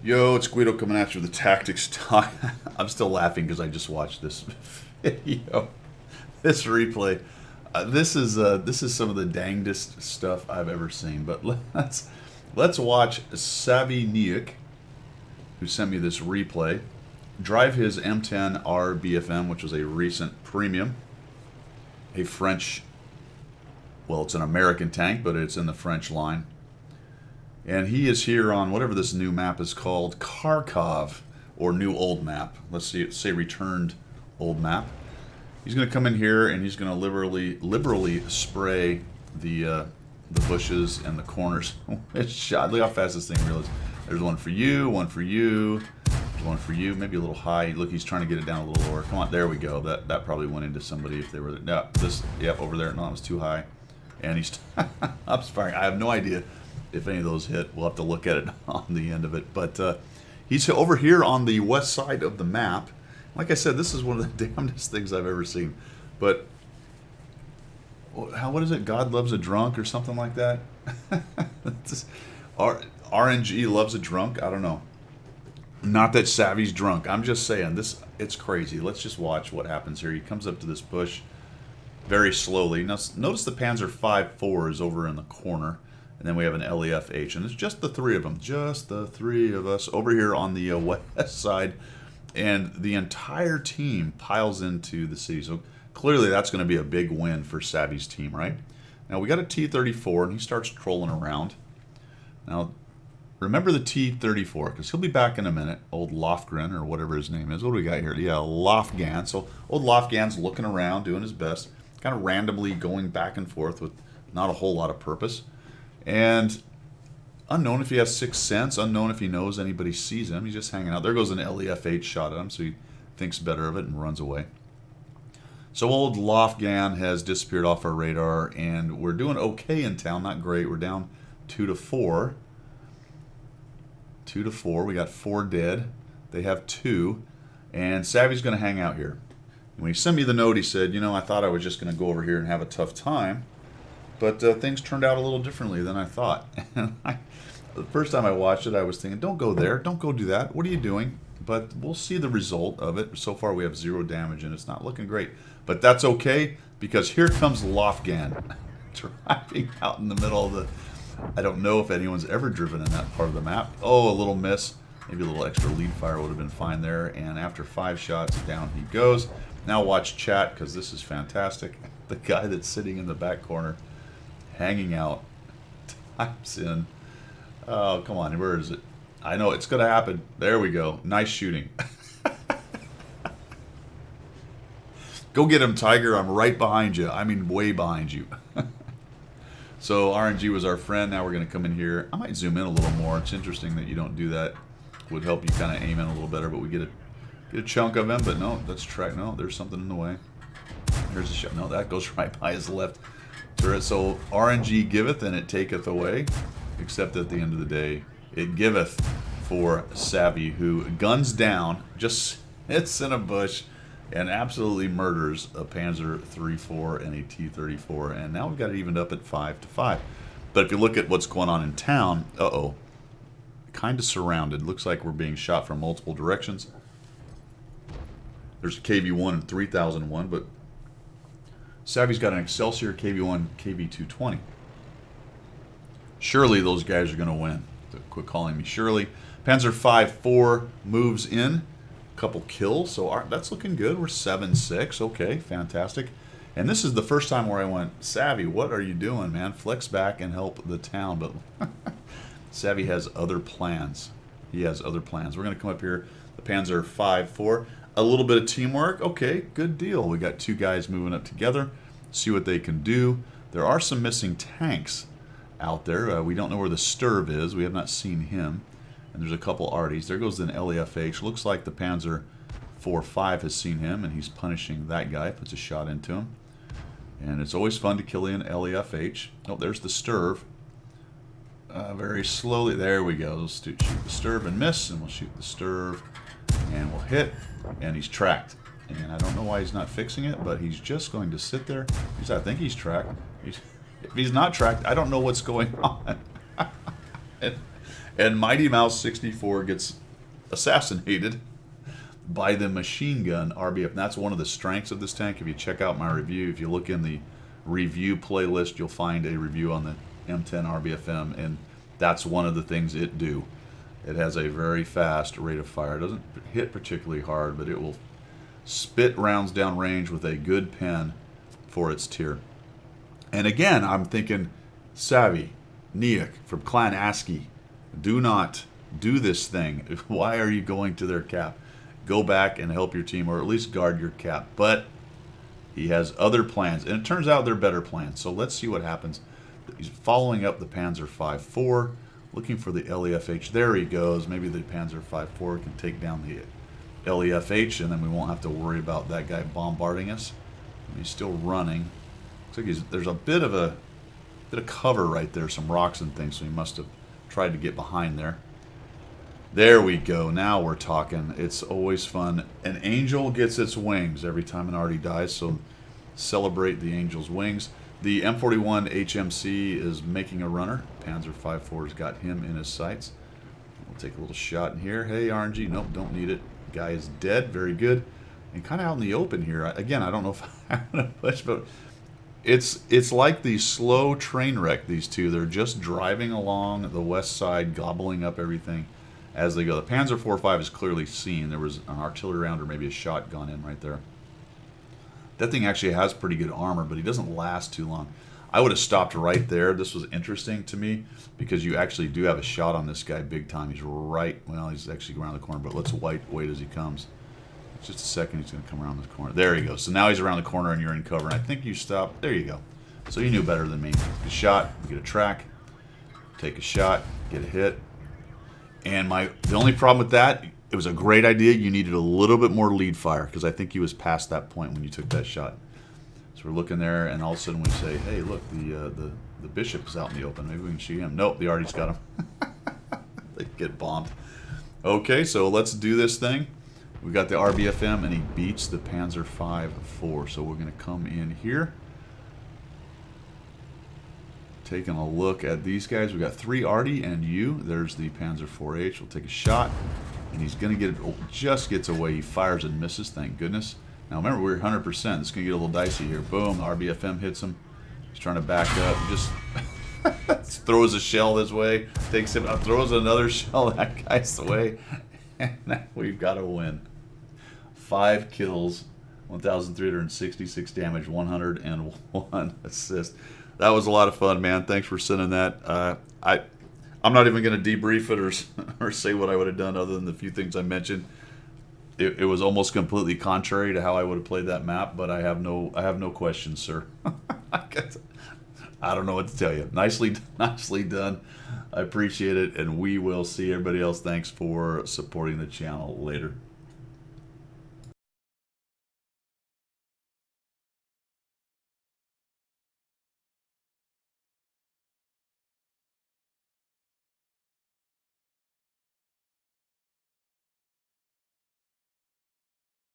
Yo, it's Guido coming at you with the tactics talk. I'm still laughing because I just watched this video, this replay. This is some of the dangest stuff I've ever seen. But let's watch Savignyk, who sent me this replay, drive his M10R BFM, which was a recent premium, a French. Well, it's an American tank, but it's in the French line. And he is here on whatever this new map is called, Kharkov, or new old map. Let's see, say returned old map. He's going to come in here and he's going to liberally spray the bushes and the corners. It's shot. Look how fast this thing reels. There's one for you, one for you, one for you. Maybe a little high. Look, he's trying to get it down a little lower. Come on, there we go. That probably went into somebody if they were there. No, yep, over there. No, it was too high. And he's I'm firing. I have no idea if any of those hit. We'll have to look at it on the end of it. But he's over here on the west side of the map. Like I said, this is one of the damnedest things I've ever seen. But what is it? God loves a drunk or something like that? RNG loves a drunk? I don't know. Not that Savvy's drunk. I'm just saying, it's crazy. Let's just watch what happens here. He comes up to this bush very slowly. Now, notice the Panzer 5.4 is over in the corner. And then we have an LEF-H. And it's just the three of them. Just the three of us over here on the west side. And the entire team piles into the city. So clearly that's going to be a big win for Savvy's team, right? Now we got a T-34 and he starts trolling around. Now remember the T-34 because he'll be back in a minute. Old Lofgren or whatever his name is. What do we got here? Yeah, Lofgan. So old Lofgan's looking around, doing his best. Kind of randomly going back and forth with not a whole lot of purpose. And unknown if he has sixth sense, unknown if he knows anybody sees him. He's just hanging out. There goes an LEF-H shot at him, so he thinks better of it and runs away. So old Lofgan has disappeared off our radar, and we're doing okay in town. Not great. We're down 2-4. 2-4. We got 4 dead. They have 2. And Savvy's going to hang out here. When he sent me the note, he said, you know, I thought I was just going to go over here and have a tough time. But things turned out a little differently than I thought. And the first time I watched it, I was thinking, don't go there. Don't go do that. What are you doing? But we'll see the result of it. So far, we have 0 damage, and it's not looking great. But that's okay, because here comes Lofgan driving out in the middle of the... I don't know if anyone's ever driven in that part of the map. Oh, a little miss. Maybe a little extra lead fire would have been fine there. And after 5 shots, down he goes. Now watch chat, because this is fantastic. The guy that's sitting in the back corner, hanging out, types in. Oh, come on, where is it? I know it's going to happen. There we go. Nice shooting. Go get him, Tiger. I'm right behind you. I mean, way behind you. So RNG was our friend. Now we're going to come in here. I might zoom in a little more. It's interesting that you don't do that. Would help you kind of aim in a little better, but we get a chunk of him. But no, let's try. No, there's something in the way. Here's a shot. No, that goes right by his left turret. So RNG giveth and it taketh away. Except at the end of the day, it giveth for Savvy, who guns down, just sits in a bush, and absolutely murders a Panzer 3.4 and a T-34. And now we've got it evened up at 5-5. But if you look at what's going on in town, kind of surrounded. Looks like we're being shot from multiple directions. There's a KV-1 and 3001, but Savvy's got an Excelsior KV-1, KV-220. Surely those guys are going to win. Quit calling me Shirley. Panzer 5.4 moves in. Couple kills, so that's looking good. We're 7-6. Okay, fantastic. And this is the first time where I went, Savvy, what are you doing, man? Flex back and help the town. But Savvy has other plans. He has other plans. We're going to come up here, the Panzer 5.4. A little bit of teamwork. Okay, good deal. We got 2 guys moving up together. See what they can do. There are some missing tanks out there. We don't know where the Sturv is. We have not seen him. And there's a couple arties. There goes an LEF-H. Looks like the Panzer 4.5 has seen him, and he's punishing that guy. Puts a shot into him. And it's always fun to kill an LEF-H. Oh, there's the Sturv. Very slowly. There we go. Let's shoot the Sturv and miss, and we'll shoot the Sturv, and we'll hit, and he's tracked. And I don't know why he's not fixing it, but he's just going to sit there. I think he's tracked. If he's not tracked, I don't know what's going on. And Mighty Mouse 64 gets assassinated by the machine gun RBF. And that's one of the strengths of this tank. If you check out my review, if you look in the review playlist, you'll find a review on the M10 RBFM, and that's one of the things it do. It has a very fast rate of fire. It doesn't hit particularly hard, but it will spit rounds down range with a good pen for its tier. And again, I'm thinking, Savvy, Neok from Clan ASCII, do not do this thing. Why are you going to their cap? Go back and help your team, or at least guard your cap. But he has other plans, and it turns out they're better plans. So let's see what happens. He's following up the Panzer 5.4, looking for the LEFH. There he goes. Maybe the Panzer 5.4 can take down the LEFH, and then we won't have to worry about that guy bombarding us. And he's still running. Looks like there's a bit of cover right there, some rocks and things, so he must have tried to get behind there. There we go. Now we're talking. It's always fun. An angel gets its wings every time an arty dies, so celebrate the angel's wings. The M41 HMC is making a runner. Panzer 5.4's got him in his sights. We'll take a little shot in here. Hey, RNG. Nope, don't need it. Guy is dead. Very good. And kind of out in the open here. Again, I don't know if I'm going to push, but it's like the slow train wreck, these two. They're just driving along the west side, gobbling up everything as they go. The Panzer 4.5 is clearly seen. There was an artillery round or maybe a shot gone in right there. That thing actually has pretty good armor, but he doesn't last too long. I would have stopped right there. This was interesting to me because you actually do have a shot on this guy big time. He's right, well, he's actually around the corner, but let's wait as he comes. Just a second, he's going to come around the corner. There he goes. So now he's around the corner and you're in cover. And I think you stop. There you go. So you knew better than me. Get a shot, get a track, take a shot, get a hit. And the only problem with that, it was a great idea. You needed a little bit more lead fire because I think he was past that point when you took that shot. So we're looking there, and all of a sudden we say, hey, look, the bishop is out in the open. Maybe we can shoot him. Nope, they already got him. They get bombed. Okay, so let's do this thing. We got the RBFM, and he beats the Panzer 5.4. So we're going to come in here. Taking a look at these guys. We got 3 Arty and you. There's the Panzer 4H. We'll take a shot. And he's going to get it. Oh, just gets away. He fires and misses. Thank goodness. Now remember, we're 100%. It's going to get a little dicey here. Boom. The RBFM hits him. He's trying to back up. Just throws a shell this way. Takes him up. Throws another shell that guy's way. And now we've got a win. 5 kills. 1,366 damage. 101 assists. That was a lot of fun, man. Thanks for sending that. I'm not even going to debrief it or say what I would have done other than the few things I mentioned. It was almost completely contrary to how I would have played that map, but I have no questions, sir. I don't know what to tell you. Nicely done. I appreciate it, and we will see everybody else. Thanks for supporting the channel later.